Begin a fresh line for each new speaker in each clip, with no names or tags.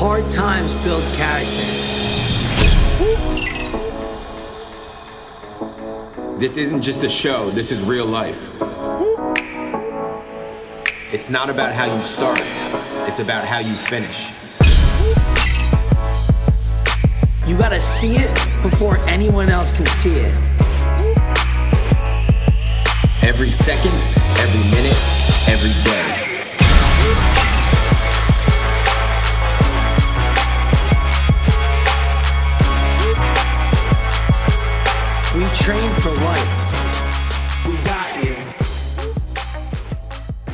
Hard times build character.
This isn't just a show, this is real life. It's not about how you start, it's about how you finish.
You gotta see it before anyone else can see it.
Every second, every minute, every day.
We train for life. We got you.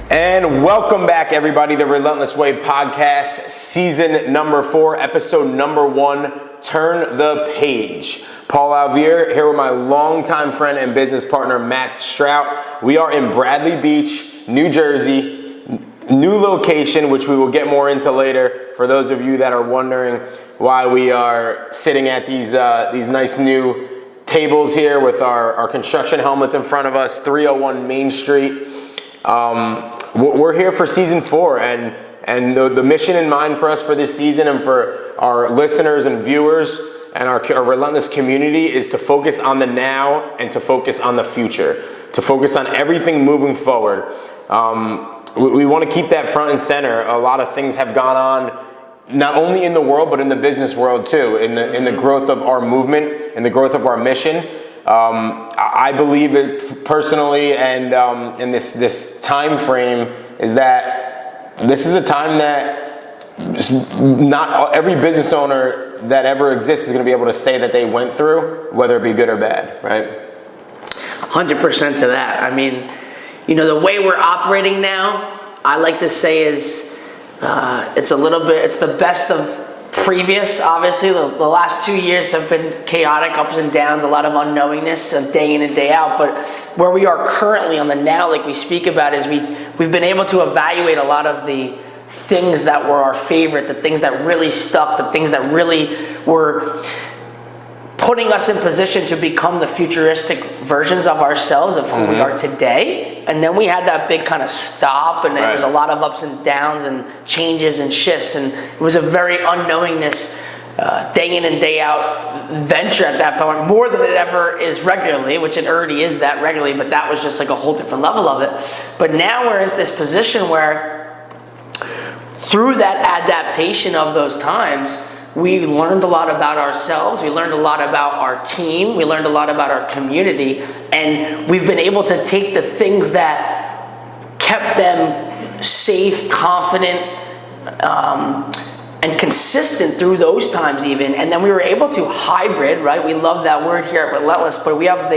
And welcome back, everybody, the Relentless Way Podcast, season number 4, episode number 1, Turn the Page. Paul Alvier here with my longtime friend and business partner, Matt Strout. We are in Bradley Beach, New Jersey, new location, which we will get more into later. For those of you that are wondering why we are sitting at these nice new tables here with our construction helmets in front of us, 301 Main Street. We're here for season 4, and the mission in mind for us for this season and for our listeners and viewers and our Relentless community is to focus on the now and to focus on the future, to focus on everything moving forward. We want to keep that front and center. A lot of things have gone on, not only in the world, but in the business world too, in the growth of our movement and the growth of our mission. I believe it personally, and in this time frame, is that this is a time that not every business owner that ever exists is going to be able to say that they went through, whether it be good or bad, right?
100% to that. I mean, the way we're operating now, I like to say is, it's the best of previous. Obviously, the last 2 years have been chaotic, ups and downs, a lot of unknowingness, day in and day out. But where we are currently on the now, like we speak about, is we've been able to evaluate a lot of the things that were our favorite, the things that really stuck, the things that really were putting us in position to become the futuristic versions of ourselves, of who we are today. And then we had that big kind of stop, and there was a lot of ups and downs and changes and shifts, and it was a very unknowingness, day in and day out venture at that point, more than it ever is regularly, which it already is that regularly, but that was just like a whole different level of it. But now we're in this position where through that adaptation of those times, we learned a lot about ourselves, we learned a lot about our team, we learned a lot about our community, and we've been able to take the things that kept them safe, confident, and consistent through those times even, and then we were able to hybrid, right? We love that word here at Relentless, but we have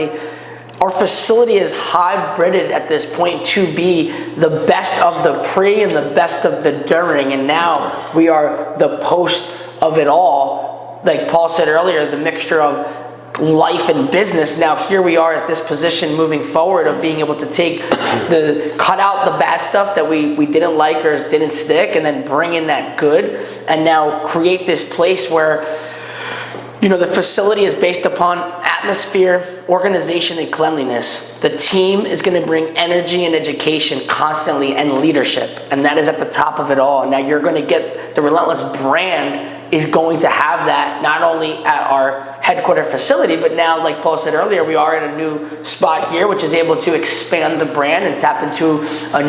our facility is hybrided at this point to be the best of the pre and the best of the during, and now we are the post of it all. Like Paul said earlier, the mixture of life and business. Now here we are at this position moving forward of being able to cut out the bad stuff that we didn't like or didn't stick, and then bring in that good, and now create this place where the facility is based upon atmosphere, organization, and cleanliness. The team is going to bring energy and education constantly, and leadership, and that is at the top of it all. Now you're going to get the Relentless brand is going to have that not only at our headquarter facility, but now, like Paul said earlier, we are in a new spot here, which is able to expand the brand and tap into a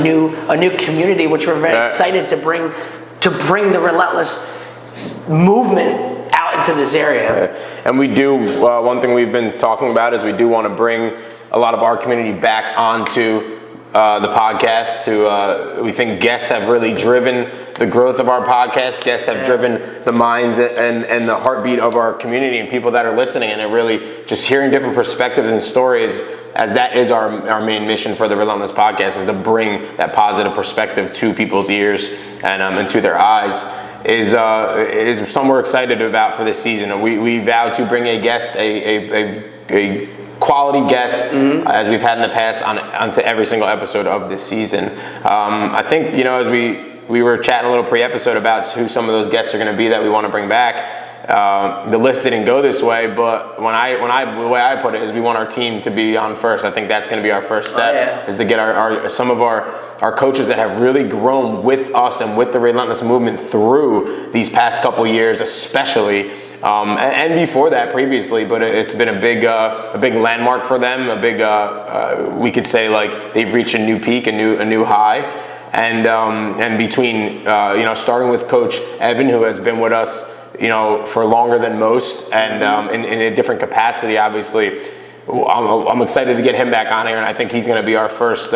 new community, which we're very excited to bring the Relentless movement out into this area.
And we do, one thing we've been talking about is we do want to bring a lot of our community back onto the podcast. We think guests have really driven the growth of our podcast. Guests have driven the minds and the heartbeat of our community and people that are listening, and it really just hearing different perspectives and stories, as that is our main mission for the Relentless Podcast, is to bring that positive perspective to people's ears and to their eyes, is something we're excited about for this season. And we vow to bring a guest, a quality guest, as we've had in the past, onto every single episode of this season. I think, as we we were chatting a little pre-episode about who some of those guests are going to be that we want to bring back. The list didn't go this way, but the way I put it is we want our team to be on first. I think that's going to be our first step, is to get some of our coaches that have really grown with us and with the Relentless movement through these past couple years, especially. And before that, previously, but it's been a big landmark for them. A big, we could say, like, they've reached a new peak, a new high. And between starting with Coach Evan, who has been with us, for longer than most, and in a different capacity, obviously. I'm excited to get him back on here, and I think he's going to be our first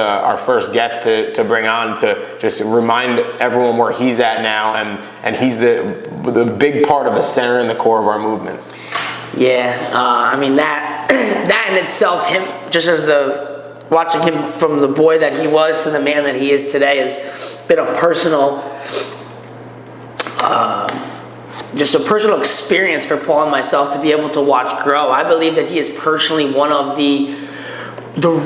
guest to bring on to just remind everyone where he's at now, and he's the big part of the center and the core of our movement. Yeah, that in itself, him just as watching him from the boy that he was to the man that he is today has been a personal experience for Paul and myself to be able to watch grow. I believe that he is personally one of the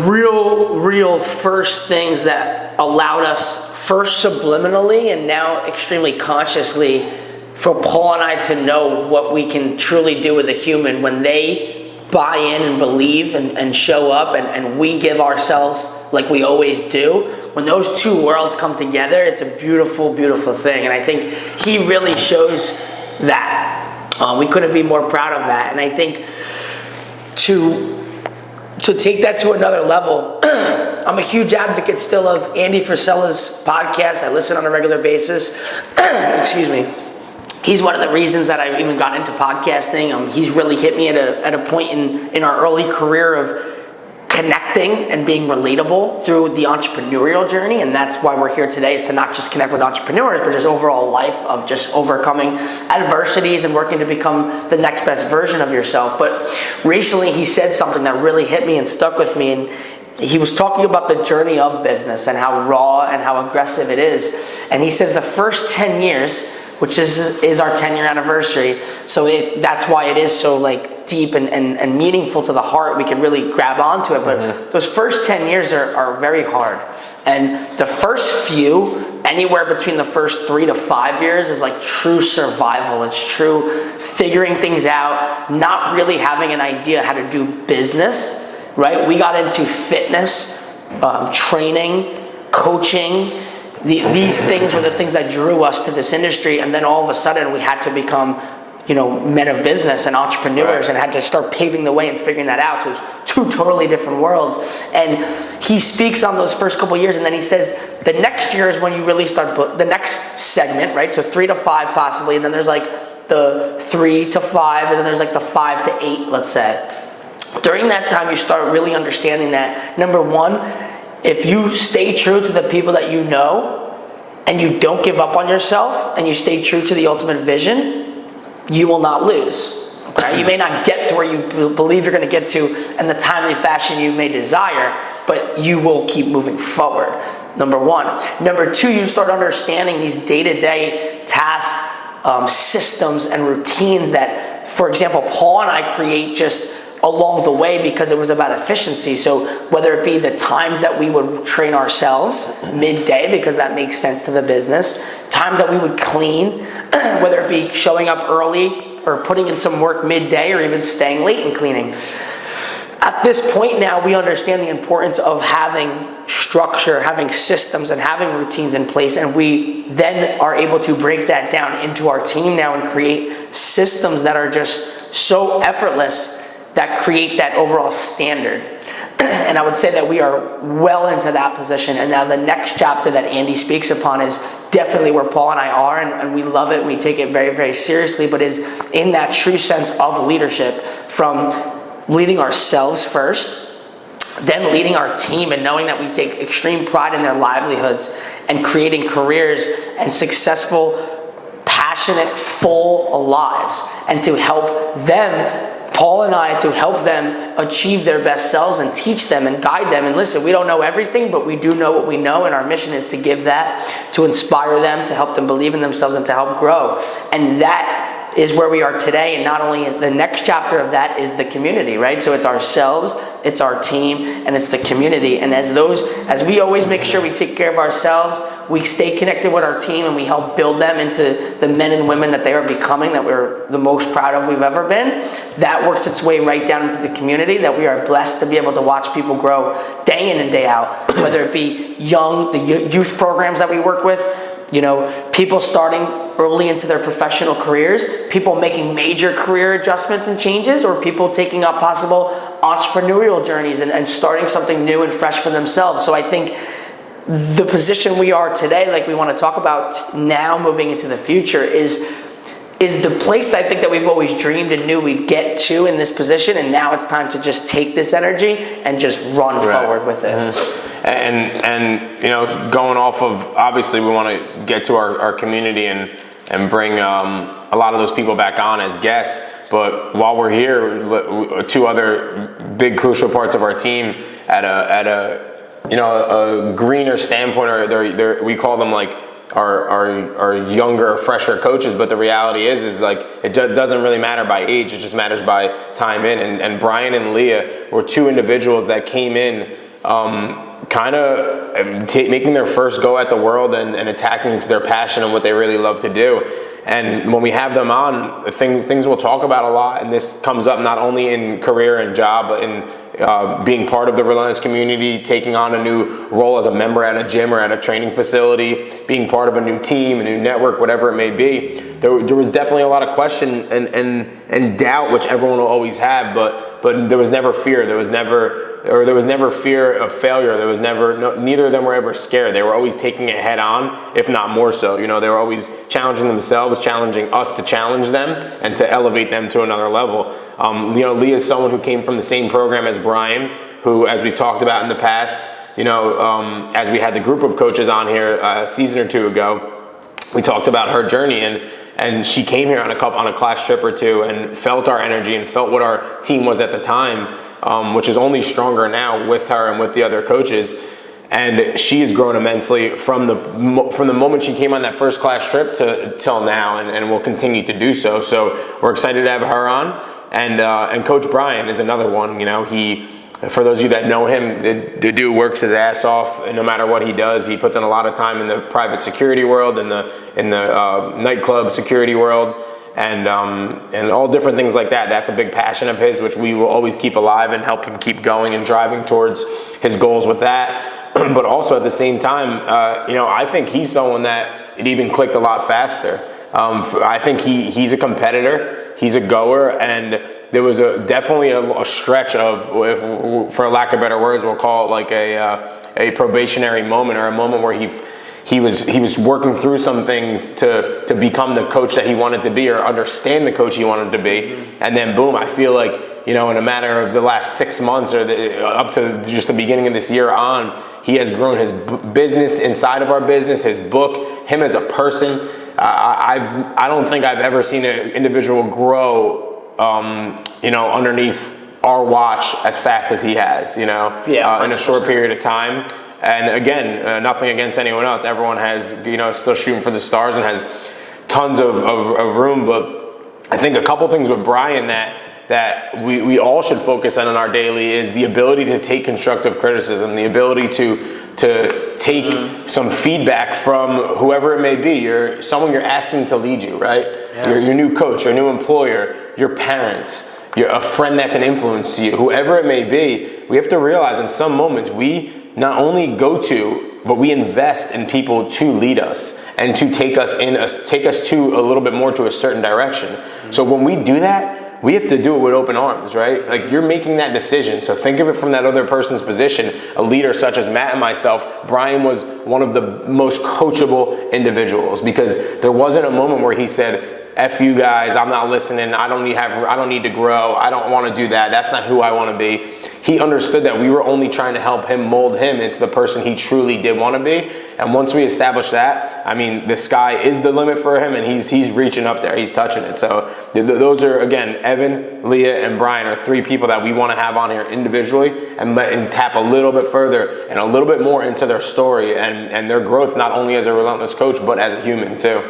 real first things that allowed us, first subliminally and now extremely consciously, for Paul and I to know what we can truly do with a human when they buy in and believe and show up, and we give ourselves like we always do. When those two worlds come together, it's a beautiful, beautiful thing. And I think he really shows that. We couldn't be more proud of that. And I think to take that to another level, I'm a huge advocate still of Andy Frisella's podcast. I listen on a regular basis. Excuse me. He's one of the reasons that I even got into podcasting. He's really hit me at a point in our early career of connecting and being relatable through the entrepreneurial journey, and that's why we're here today, is to not just connect with entrepreneurs, but just overall life of just overcoming adversities and working to become the next best version of yourself. But recently he said something that really hit me and stuck with me, and he was talking about the journey of business and how raw and how aggressive it is. And he says the first 10 years, which is our 10-year anniversary, so that's why it is so deep and meaningful to the heart. We can really grab onto it, but those first 10 years are very hard. And the first few, anywhere between the first 3 to 5 years, is like true survival. It's true figuring things out, not really having an idea how to do business, right? We got into fitness, training, coaching. These things were the things that drew us to this industry, and then all of a sudden we had to become men of business and entrepreneurs, and had to start paving the way and figuring that out. So it was two totally different worlds. And he speaks on those first couple years, and then he says the next year is when you really start the next segment, right? So 3 to 5 possibly, and then there's the 3 to 5, and then there's the 5 to 8, let's say. During that time, you start really understanding that, number one, if you stay true to the people that you know, and you don't give up on yourself, and you stay true to the ultimate vision, you will not lose. Okay? You may not get to where you believe you're going to get to in the timely fashion you may desire, but you will keep moving forward. Number one. Number two, you start understanding these day-to-day tasks, systems, and routines that, for example, Paul and I create just along the way because it was about efficiency. So whether it be the times that we would train ourselves midday because that makes sense to the business, times that we would clean, whether it be showing up early or putting in some work midday or even staying late and cleaning. At this point now, we understand the importance of having structure, having systems, and having routines in place, and we then are able to break that down into our team now and create systems that are just so effortless that create that overall standard. And I would say that we are well into that position. And now the next chapter that Andy speaks upon is definitely where Paul and I are, and we love it. We take it very, very seriously, but is in that true sense of leadership, from leading ourselves first, then leading our team and knowing that we take extreme pride in their livelihoods and creating careers and successful, passionate, full lives, and to help them, Paul and I, to help them achieve their best selves and teach them and guide them. And listen, we don't know everything, but we do know what we know, and our mission is to give that, to inspire them, to help them believe in themselves, and to help grow. And that
is where we are today. And not only the next chapter of that is the community, right? So it's ourselves, it's our team, and it's the community. And as we always make sure we take care of ourselves, we stay connected with our team, and we help build them into the men and women that they are becoming, that we're the most proud of we've ever been. That works its way right down into the community, that we are blessed to be able to watch people grow day in and day out, whether it be the youth programs that we work with, people starting early into their professional careers, people making major career adjustments and changes, or people taking up possible entrepreneurial journeys and starting something new and fresh for themselves. So I think the position we are today, like we want to talk about now moving into the future, is the place I think that we've always dreamed and knew we'd get to in this position, and now it's time to just take this energy and just run forward with it.
Mm-hmm. And going off of, obviously we want to get to our community and bring a lot of those people back on as guests, but while we're here, two other big crucial parts of our team at a greener standpoint, or we call them like our younger, fresher coaches, but the reality is like it doesn't really matter by age, it just matters by time in. And Brian and Leah were two individuals that came in kind of making their first go at the world and attacking to their passion and what they really love to do. And when we have them on, things we'll talk about a lot, and this comes up not only in career and job, but in being part of the Relentless community, taking on a new role as a member at a gym or at a training facility, being part of a new team, a new network, whatever it may be. There was definitely a lot of question and doubt, which everyone will always have, but there was never fear. There was never fear of failure. There was neither of them were ever scared. They were always taking it head on, if not more so. They were always challenging themselves, challenging us to challenge them and to elevate them to another level. Leah is someone who came from the same program as Brian, who, as we've talked about in the past, as we had the group of coaches on here a season or two ago, we talked about her journey, and she came here on a class trip or two and felt our energy and felt what our team was at the time, which is only stronger now with her and with the other coaches. And she has grown immensely from the moment she came on that first class trip till now, and will continue to do so. So we're excited to have her on. And Coach Brian is another one. He, for those of you that know him, the dude works his ass off, and no matter what he does, he puts in a lot of time in the private security world, in the nightclub security world, and all different things like that. That's a big passion of his, which we will always keep alive and help him keep going and driving towards his goals with that. But also at the same time, I think he's someone that it even clicked a lot faster. I think he's a competitor, he's a goer, and there was definitely a stretch of, for lack of better words, we'll call it like a probationary moment, or a moment where he was working through some things to become the coach that he wanted to be, or understand the coach he wanted to be. And then boom, I feel like, in a matter of the last 6 months, or up to just the beginning of this year on, he has grown his business inside of our business, his book, him as a person. I don't think I've ever seen an individual grow underneath our watch as fast as he has, in a short period of time. And again, nothing against anyone else. Everyone has, still shooting for the stars and has tons of room. But I think a couple things with Brian that we all should focus on in our daily is the ability to take constructive criticism, the ability to take some feedback from whoever it may be. Someone you're asking to lead you, right? Yeah. Your new coach, your new employer, your parents, a friend that's an influence to you, whoever it may be. We have to realize in some moments we not only go to, but we invest in people to lead us and to take us to a little bit more to a certain direction. Mm-hmm. So when we do that, we have to do it with open arms, right? Like, you're making that decision. So think of it from that other person's position. A leader such as Matt and myself, Brian was one of the most coachable individuals, because there wasn't a moment where he said, F you guys, I'm not listening, I don't need to grow, I don't want to do that, that's not who I want to be. He understood that we were only trying to help him mold him into the person he truly did want to be. And once we established that, the sky is the limit for him, and he's reaching up there, he's touching it. So those are, again, Evan, Leah, and Brian are three people that we want to have on here individually and tap a little bit further and a little bit more into their story and their growth, not only as a Relentless coach, but as a human too.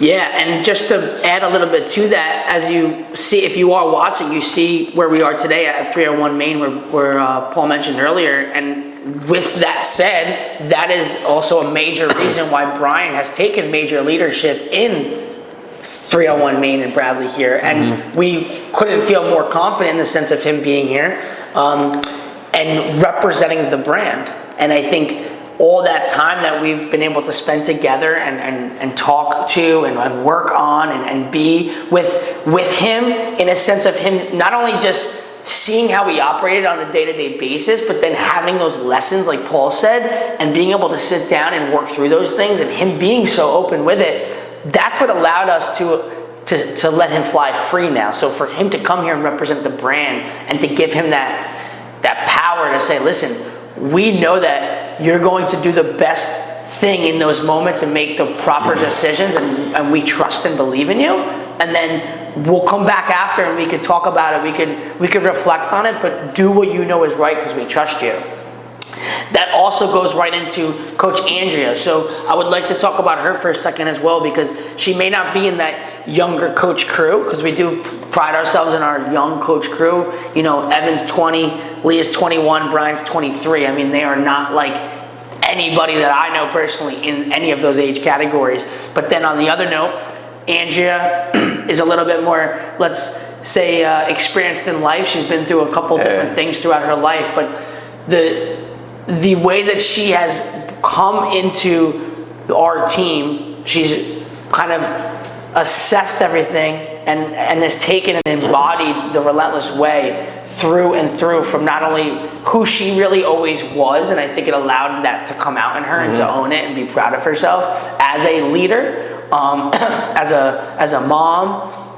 Yeah, and just to add a little bit to that, as you see, if you are watching, you see where we are today at 301 Main, where Paul mentioned earlier. And with that said, that is also a major reason why Brian has taken major leadership in 301 Main and Bradley here. And we couldn't feel more confident in the sense of him being here and representing the brand. And I think all that time that we've been able to spend together and talk to and work on and be with him, in a sense of him not only just seeing how we operated on a day-to-day basis, but then having those lessons like Paul said, and being able to sit down and work through those things, and him being so open with it, that's what allowed us to let him fly free now. So for him to come here and represent the brand and to give him that power to say, listen, we know that you're going to do the best thing in those moments and make the proper decisions, and we trust and believe in you. And then we'll come back after and we can talk about it. We could reflect on it, but do what you know is right because we trust you. That also goes right into Coach Andrea. So I would like to talk about her for a second as well, because she may not be in that younger coach crew, because we do pride ourselves in our young coach crew. You know, Evan's 20, Leah's 21, Brian's 23. I mean, they are not like anybody that I know personally in any of those age categories. But then on the other note, Andrea is a little bit more, let's say, experienced in life. She's been through a couple different things throughout her life, but the way that she has come into our team, she's kind of assessed everything and has taken and embodied the Relentless Way through and through, from not only who she really always was, and I think it allowed that to come out in her and to own it and be proud of herself as a leader, as a mom,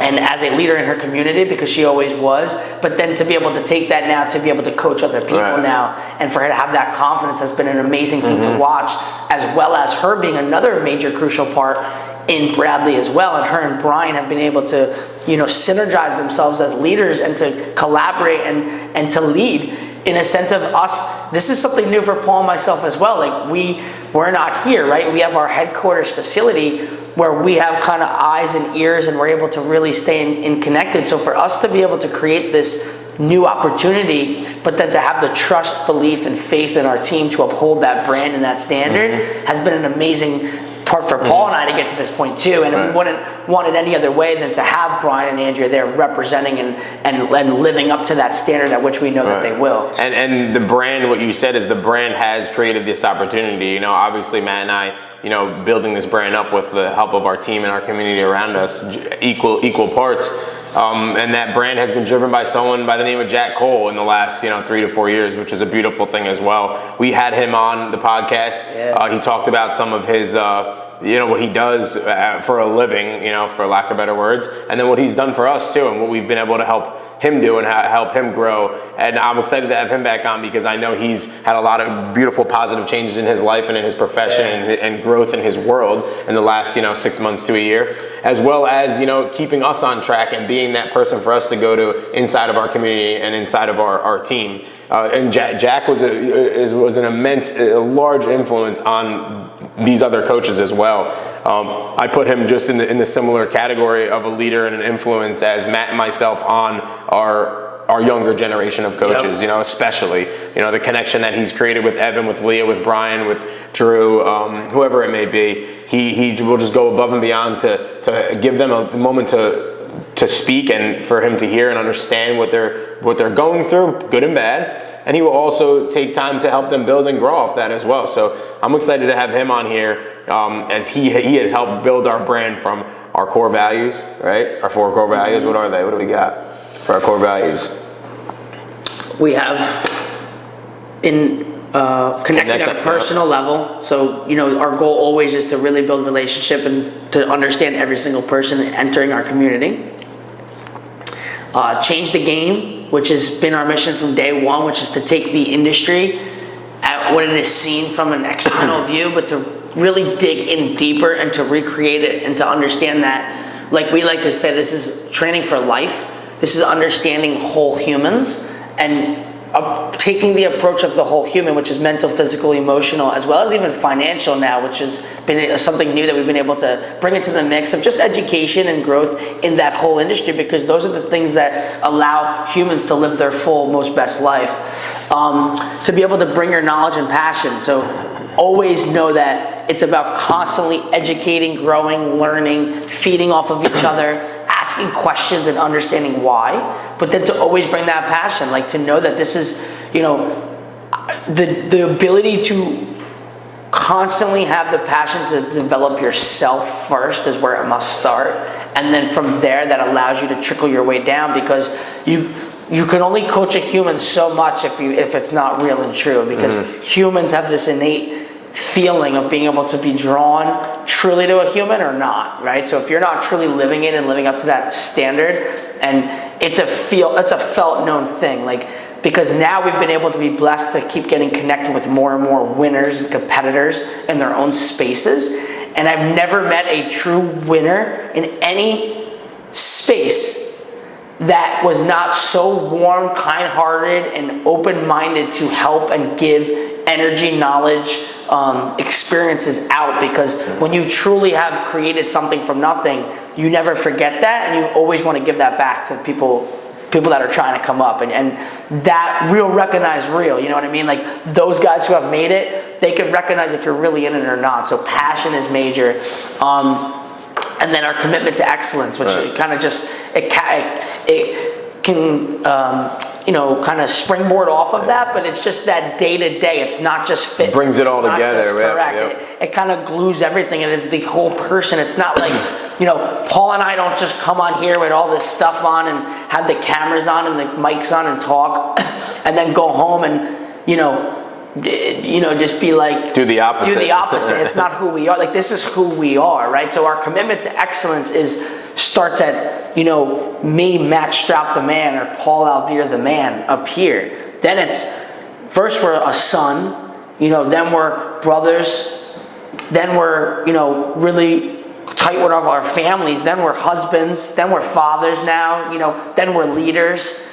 and as a leader in her community, because she always was. But then to be able to take that now, to be able to coach other people now, and for her to have that confidence has been an amazing thing to watch, as well as her being another major crucial part in Bradley as well. And her and Brian have been able to, synergize themselves as leaders and to collaborate and to lead in a sense of us. This is something new for Paul and myself as well. Like we're not here, right? We have our headquarters facility where we have kind of eyes and ears, and we're able to really stay in connected. So for us to be able to create this new opportunity, but then to have the trust, belief, and faith in our team to uphold that brand and that standard has been an amazing part for Paul and I to get to this point too. And we wouldn't want it any other way than to have Brian and Andrea there representing and living up to that standard at which we know that they will.
And the brand, what you said is the brand has created this opportunity. Obviously Matt and I, building this brand up with the help of our team and our community around us, equal parts. And that brand has been driven by someone by the name of Jack Cole in the last 3 to 4 years, which is a beautiful thing as well. We had him on the podcast. He talked about some of his what he does for a living, for lack of better words, and then what he's done for us too, and what we've been able to help him do and help him grow. And I'm excited to have him back on, because I know he's had a lot of beautiful positive changes in his life and in his profession and growth in his world in the last 6 months to a year, as well as keeping us on track and being that person for us to go to inside of our community and inside of our team. And Jack was an immense, large influence on these other coaches as well. I put him just in the similar category of a leader and an influence as Matt and myself on our younger generation of coaches. Especially the connection that he's created with Evan, with Leah, with Brian, with Drew, whoever it may be. He will just go above and beyond to give them a moment to speak, and for him to hear and understand what they're going through, good and bad. And he will also take time to help them build and grow off that as well. So I'm excited to have him on here, as he has helped build our brand from our core values, right? Our 4 core values. What are they? What do we got for our core values?
We have connecting on a personal level. So, our goal always is to really build relationship and to understand every single person entering our community. Change the game, which has been our mission from day one, which is to take the industry at what it is seen from an external view, but to really dig in deeper and to recreate it and to understand that, like we like to say, this is training for life. This is understanding whole humans and taking the approach of the whole human, which is mental, physical, emotional, as well as even financial now, which has been something new that we've been able to bring into the mix of just education and growth in that whole industry, because those are the things that allow humans to live their full, most best life. To be able to bring your knowledge and passion. So always know that it's about constantly educating, growing, learning, feeding off of each other, asking questions and understanding why, but then to always bring that passion, like to know that this is, the ability to constantly have the passion to develop yourself first is where it must start. And then from there, that allows you to trickle your way down, because you can only coach a human so much if it's not real and true, because humans have this innate feeling of being able to be drawn truly to a human or not, right? So if you're not truly living it and living up to that standard, and it's a felt known thing, like, because now we've been able to be blessed to keep getting connected with more and more winners and competitors in their own spaces, and I've never met a true winner in any space that was not so warm, kind-hearted, and open-minded to help and give energy, knowledge, experiences out. Because when you truly have created something from nothing, you never forget that, and you always want to give that back to people that are trying to come up, and that recognize real, you know what I mean? Like those guys who have made it, they can recognize if you're really in it or not. So passion is major. And then our commitment to excellence, which kind of just, it can, kind of springboard off of that, but it's just that day to day. It's not just fitness.
Brings it all together.
Correct.
Yep.
It kind of glues everything. It is the whole person. It's not like, Paul and I don't just come on here with all this stuff on and have the cameras on and the mics on and talk and then go home and, just be like, do the opposite. It's not who we are. Like, this is who we are, right? So our commitment to excellence starts at, me, Matt Strout the man, or Paul Alvier the man up here. Then it's, first we're a son, then we're brothers, then we're, really tight with our families, then we're husbands, then we're fathers now, then we're leaders.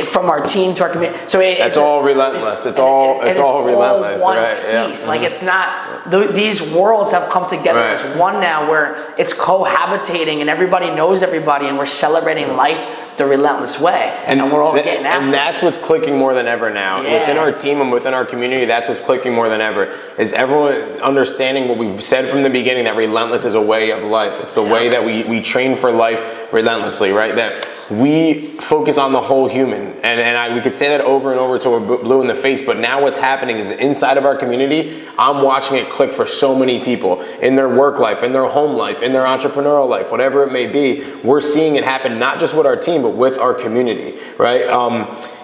From our team to our community, so it's all relentless. It's all relentless, one piece. Yeah. Like it's not. These worlds have come together as one now, where it's cohabitating and everybody knows everybody, and we're celebrating life the relentless way, and we're all getting after it.
And that's what's clicking more than ever now. Yeah. Within our team and within our community, that's what's clicking more than ever. Is everyone understanding what we've said from the beginning, that relentless is a way of life. It's the way that we train for life relentlessly, right? That we focus on the whole human, and we could say that over and over till we're blue in the face, but now what's happening is inside of our community, I'm watching it click for so many people in their work life, in their home life, in their entrepreneurial life, whatever it may be. We're seeing it happen not just with our team, but with our community, right?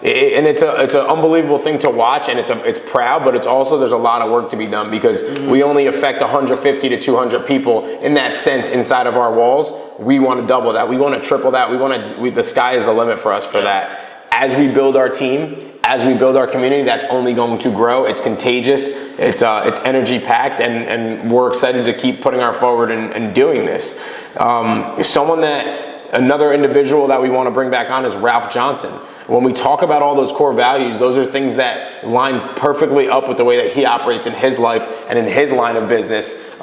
And it's an unbelievable thing to watch, and it's proud, but it's also, there's a lot of work to be done, because we only affect 150 to 200 people in that sense inside of our walls. We want to double that. We want to triple that. The sky is the limit for us for that. As we build our team, as we build our community, that's only going to grow. It's contagious. It's energy packed, and we're excited to keep putting our forward and doing this. Another individual that we want to bring back on is Ralph Johnson. When we talk about all those core values, those are things that line perfectly up with the way that he operates in his life and in his line of business.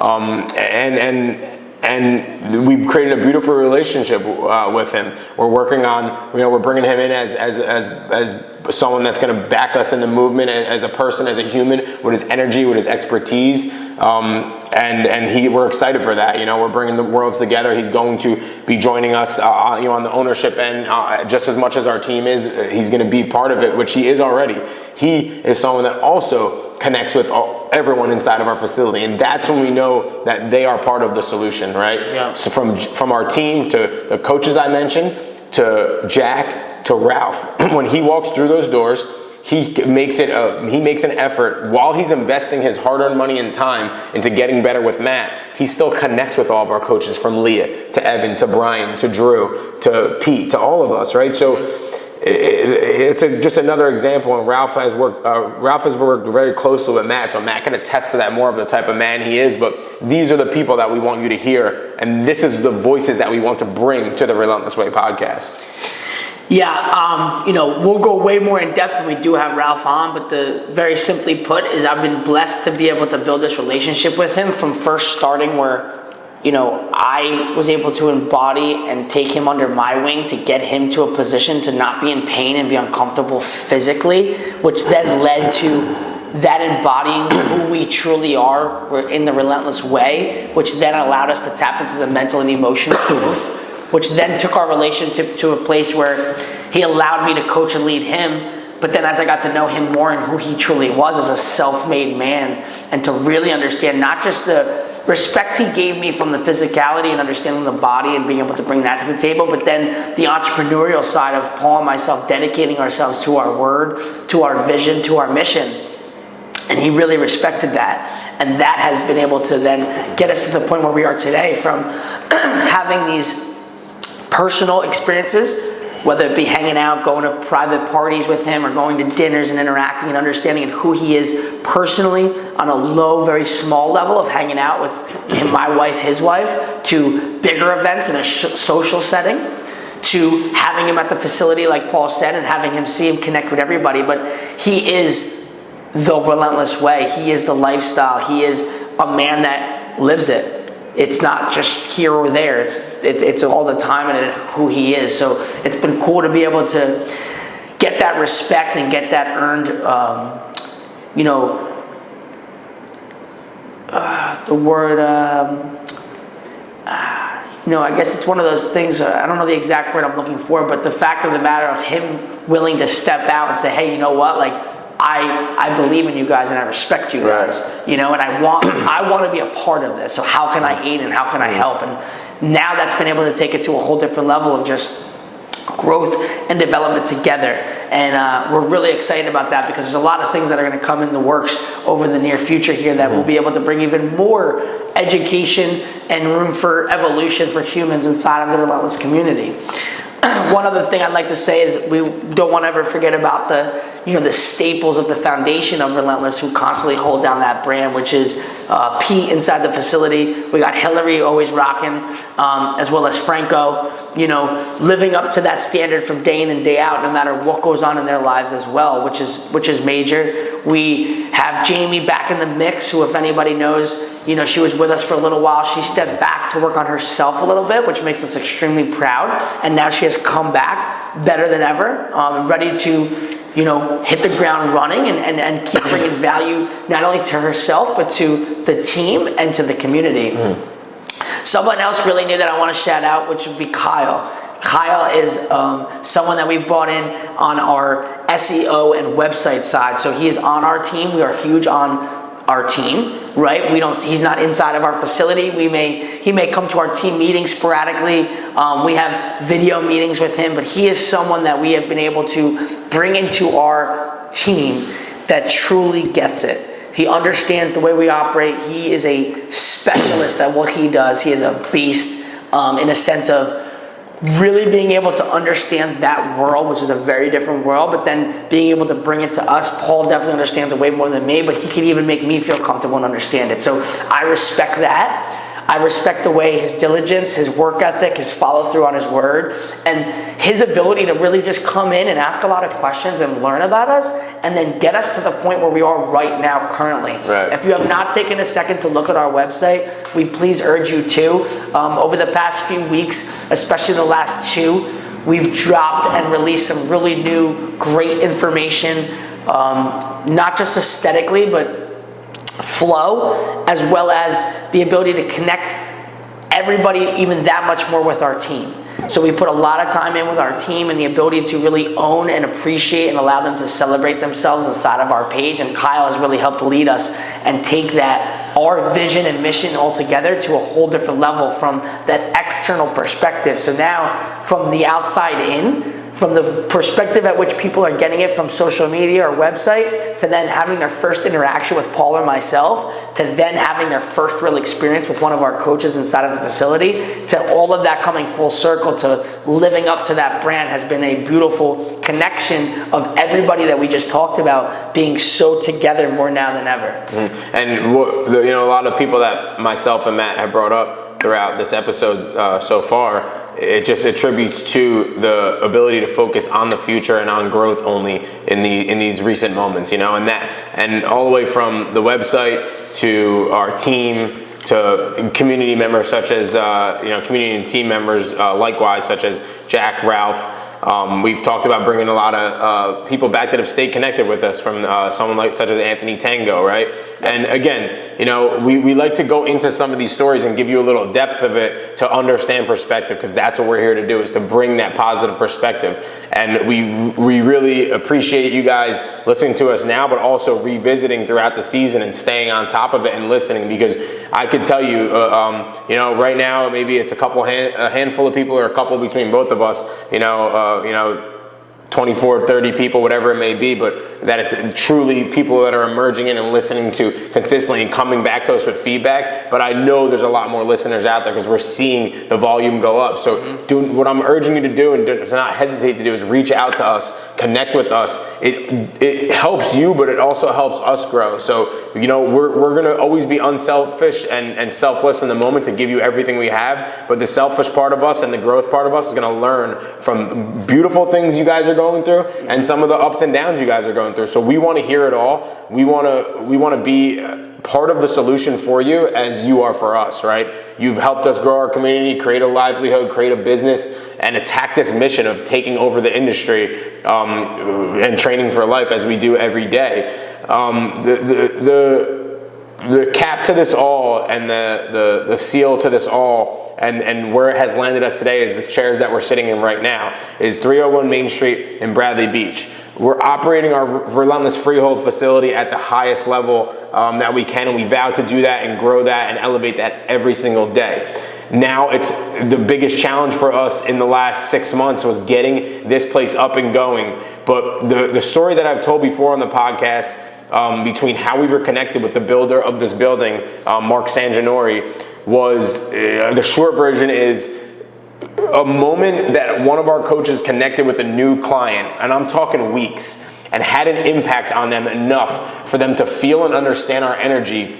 And we've created a beautiful relationship with him. We're working on, we're bringing him in as someone that's going to back us in the movement as a person, as a human, with his energy, with his expertise. We're excited for that. We're bringing the worlds together. He's going to be joining us, on the ownership end, just as much as our team is. He's going to be part of it, which he is already. He is someone that also connects with everyone inside of our facility, and that's when we know that they are part of the solution, right? Yeah. So from our team to the coaches I mentioned, to Jack, to Ralph, when he walks through those doors, he makes an effort while he's investing his hard-earned money and time into getting better with Matt. He still connects with all of our coaches, from Leah to Evan to Brian to Drew to Pete to all of us, right? So it's just another example, and Ralph has worked very closely with Matt, so Matt can attest to that, more of the type of man he is. But these are the people that we want you to hear, and this is the voices that we want to bring to the Relentless Way podcast.
Yeah, we'll go way more in depth when we do have Ralph on, but very simply put is I've been blessed to be able to build this relationship with him from first starting where, I was able to embody and take him under my wing to get him to a position to not be in pain and be uncomfortable physically, which then led to that embodying who we truly are. We're in the Relentless Way, which then allowed us to tap into the mental and emotional truth, which then took our relationship to a place where he allowed me to coach and lead him. But then as I got to know him more and who he truly was as a self-made man, and to really understand not just the respect he gave me from the physicality and understanding the body and being able to bring that to the table, but then the entrepreneurial side of Paul and myself dedicating ourselves to our word, to our vision, to our mission. And he really respected that. And that has been able to then get us to the point where we are today, from having these personal experiences, whether it be hanging out, going to private parties with him, or going to dinners and interacting and understanding who he is personally on a low, very small level of hanging out with him, my wife, his wife, to bigger events in a social setting, to having him at the facility, like Paul said, and having him see him connect with everybody. But he is the Relentless Way. He is the lifestyle. He is a man that lives it. It's not just here or there. It's all the time and who he is. So it's been cool to be able to get that respect and get that earned. The word. I guess it's one of those things. I don't know the exact word I'm looking for, but the fact of the matter of him willing to step out and say, "Hey, you know what? Like, I believe in you guys and I respect you guys, and I want to be a part of this. So how can I aid and how can I help?" And now that's been able to take it to a whole different level of just growth and development together. And we're really excited about that, because there's a lot of things that are going to come in the works over the near future here that will be able to bring even more education and room for evolution for humans inside of the Relentless community. One other thing I'd like to say is we don't want to ever forget about the staples of the foundation of Relentless, who constantly hold down that brand, which is Pete inside the facility. We got Hillary always rocking, as well as Franco, living up to that standard from day in and day out, no matter what goes on in their lives as well, which is major. We have Jamie back in the mix, who, if anybody knows, she was with us for a little while. She stepped back to work on herself a little bit, which makes us extremely proud. And now she has come back better than ever, ready to, hit the ground running and keep bringing value not only to herself, but to the team and to the community. Someone else really new that I want to shout out, which would be Kyle. Kyle is someone that we brought in on our SEO and website side. So he is on our team. We are huge on our team, right? He's not inside of our facility. He may come to our team meetings sporadically. We have video meetings with him, but he is someone that we have been able to bring into our team that truly gets it. He understands the way we operate. He is a specialist at what he does. He is a beast in a sense of really being able to understand that world, which is a very different world, but then being able to bring it to us. Paul definitely understands it way more than me, but he can even make me feel comfortable and understand it. So I respect that. I respect the way his diligence, his work ethic, his follow through on his word, and his ability to really just come in and ask a lot of questions and learn about us, and then get us to the point where we are right now currently.
Right.
If you have not taken a second to look at our website, we please urge you to. Over the past few weeks, especially the last 2, we've dropped and released some really new, great information, not just aesthetically, but flow, as well as the ability to connect everybody even that much more with our team. So we put a lot of time in with our team and the ability to really own and appreciate and allow them to celebrate themselves inside of our page. And Kyle has really helped lead us and take that, our vision and mission all together, to a whole different level from that external perspective. So now, from the outside in, from the perspective at which people are getting it from social media or website, to then having their first interaction with Paul or myself, to then having their first real experience with one of our coaches inside of the facility, to all of that coming full circle to living up to that brand, has been a beautiful connection of everybody that we just talked about being so together more now than ever.
And a lot of people that myself and Matt have brought up, throughout this episode so far, it just attributes to the ability to focus on the future and on growth only in these recent moments, and all the way from the website to our team to community members such as community and team members likewise, such as Jack, Ralph. We've talked about bringing a lot of people back that have stayed connected with us, from someone such as Anthony Tango, right? And again, we like to go into some of these stories and give you a little depth of it to understand perspective, because that's what we're here to do, is to bring that positive perspective. And we really appreciate you guys listening to us now, but also revisiting throughout the season and staying on top of it and listening, because I could tell you, right now maybe it's a handful of people, or a couple between both of us, 24, 30 people, whatever it may be, but that it's truly people that are emerging in and listening to consistently and coming back to us with feedback. But I know there's a lot more listeners out there because we're seeing the volume go up. So what I'm urging you to do, and to not hesitate to do, is reach out to us, connect with us. It helps you, but it also helps us grow. So, we're going to always be unselfish and selfless in the moment to give you everything we have. But the selfish part of us and the growth part of us is going to learn from beautiful things you guys are going through and some of the ups and downs you guys are going through. So we want to hear it all. We want to be part of the solution for you as you are for us, right? You've helped us grow our community, create a livelihood, create a business, and attack this mission of taking over the industry and training for life as we do every day. The cap to this all and the seal to this all and where it has landed us today is the chairs that we're sitting in right now is 301 Main Street in Bradley Beach. We're operating our Relentless Freehold facility at the highest level that we can, and we vow to do that and grow that and elevate that every single day. Now it's the biggest challenge for us in the last 6 months was getting this place up and going. But the story that I've told before on the podcast, between how we were connected with the builder of this building, Mark Sanginori, was the short version is a moment that one of our coaches connected with a new client, and I'm talking weeks, and had an impact on them enough for them to feel and understand our energy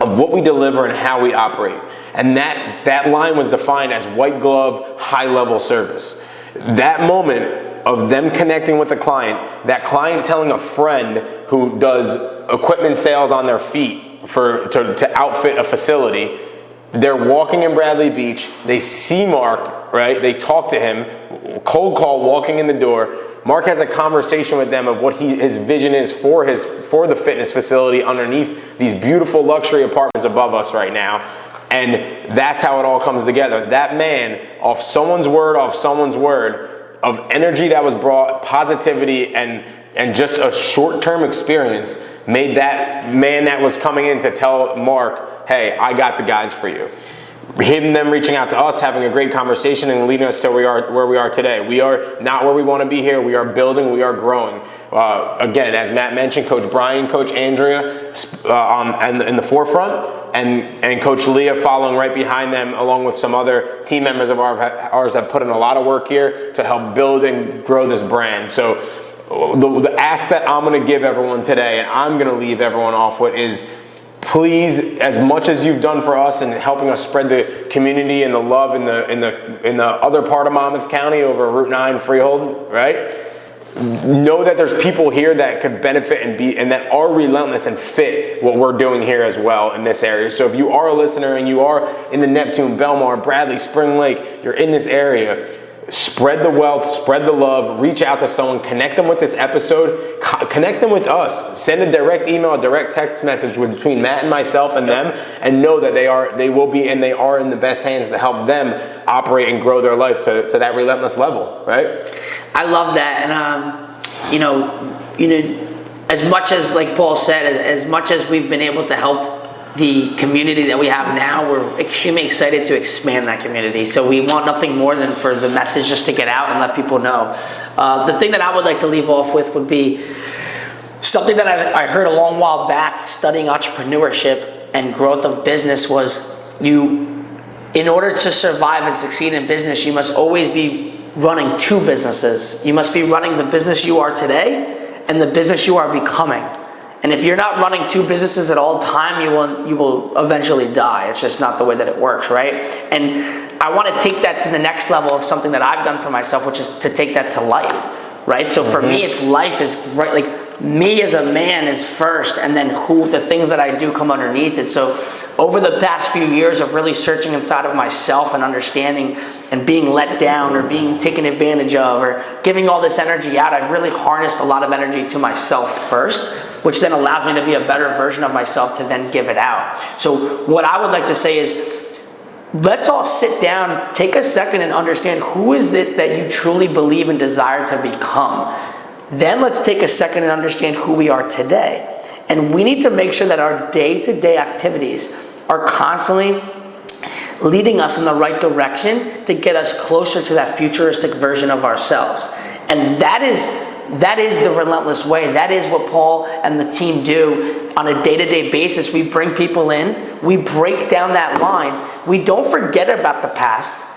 of what we deliver and how we operate. And that line was defined as white glove, high level service. That moment of them connecting with a client, that client telling a friend who does equipment sales on their feet to outfit a facility, they're walking in Bradley Beach, they see Mark, right? They talk to him, cold call, walking in the door. Mark has a conversation with them of what his vision is for the fitness facility underneath these beautiful luxury apartments above us right now. And that's how it all comes together. That man, off someone's word, of energy that was brought, positivity, and just a short-term experience, made that man that was coming in to tell Mark, hey, I got the guys for you. Them reaching out to us, having a great conversation, and leading us to where we are today. We are not where we want to be here. We are building. We are growing. Again, as Matt mentioned, Coach Brian, Coach Andrea in the forefront, and Coach Leah following right behind them, along with some other team members of ours that put in a lot of work here to help build and grow this brand. So the ask that I'm going to give everyone today, and I'm going to leave everyone off with, is please, as much as you've done for us and helping us spread the community and the love in the other part of Monmouth County over Route 9 Freehold, right? Know that there's people here that could benefit and that are relentless and fit what we're doing here as well in this area. So if you are a listener and you are in the Neptune, Belmar, Bradley, Spring Lake, you're in this area, spread the wealth, spread the love, reach out to someone, connect them with this episode, connect them with us, send a direct email, a direct text message between Matt and myself and them, and know that they are in the best hands to help them operate and grow their life to that relentless level, right? I love that. And as much as, like Paul said, as much as we've been able to help the community that we have now, we're extremely excited to expand that community. So we want nothing more than for the message just to get out and let people know. The thing that I would like to leave off with would be something that I heard a long while back studying entrepreneurship and growth of business was in order to survive and succeed in business, you must always be running two businesses. You must be running the business you are today and the business you are becoming.
And if you're not running two businesses at all time, you will eventually die. It's just not the way that it works, right? And I want to take that to the next level of something that I've done for myself, which is to take that to life, right? So for me, it's life is right, like me as a man is first, and then the things that I do come underneath it. So over the past few years of really searching inside of myself and understanding and being let down or being taken advantage of or giving all this energy out, I've really harnessed a lot of energy to myself first, which then allows me to be a better version of myself to then give it out. So what I would like to say is, let's all sit down, take a second and understand who is it that you truly believe and desire to become. Then let's take a second and understand who we are today. And we need to make sure that our day-to-day activities are constantly leading us in the right direction to get us closer to that futuristic version of ourselves. And that is the relentless way. That is what Paul and the team do on a day-to-day basis. We bring people in, we break down that line. We don't forget about the past.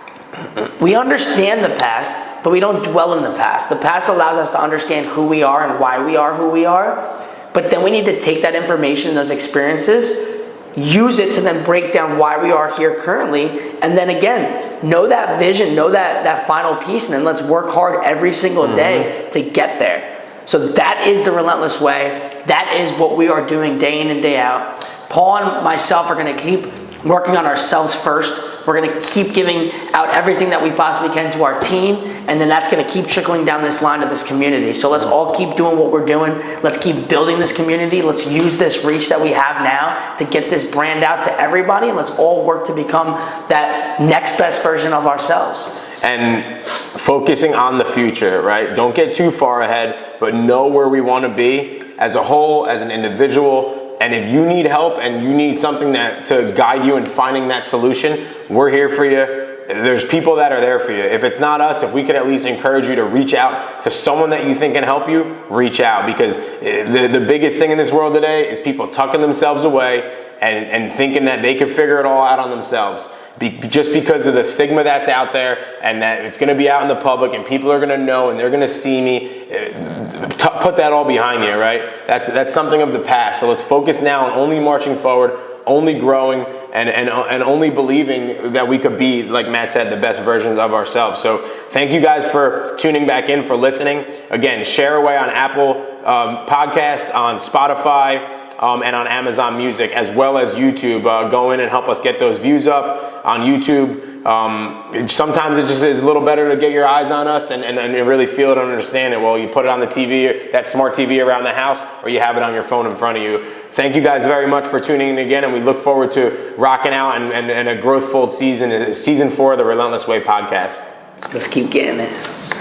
We understand the past, but we don't dwell in the past. The past allows us to understand who we are and why we are who we are. But then we need to take that information, those experiences, use it to then break down why we are here currently. And then again, know that vision, know that final piece, and then let's work hard every single day to get there. So that is the relentless way. That is what we are doing day in and day out. Paul and myself are going to keep working on ourselves first. We're going to keep giving out everything that we possibly can to our team, and then that's going to keep trickling down this line to this community. So let's all keep doing what we're doing. Let's keep building this community. Let's use this reach that we have now to get this brand out to everybody, and let's all work to become that next best version of ourselves.
And focusing on the future, right? Don't get too far ahead, but know where we want to be as a whole, as an individual. And if you need help and you need something to guide you in finding that solution, we're here for you. There's people that are there for you. If it's not us, if we could at least encourage you to reach out to someone that you think can help you, reach out. Because the biggest thing in this world today is people tucking themselves away and thinking that they can figure it all out on themselves. Just because of the stigma that's out there, and that it's going to be out in the public and people are going to know and they're going to see me. Put that all behind you, right? That's something of the past. So let's focus now on only marching forward, only growing, and only believing that we could be, like Matt said, the best versions of ourselves. So thank you guys for tuning back in, for listening. Again, share away on Apple Podcasts, on Spotify, and on Amazon Music, as well as YouTube. Go in and help us get those views up on YouTube. Sometimes it just is a little better to get your eyes on us and really feel it and understand it. Well, you put it on the TV, that smart TV around the house, or you have it on your phone in front of you. Thank you guys very much for tuning in again, and we look forward to rocking out and a growth-filled season 4 of the Relentless Way podcast.
Let's keep getting it.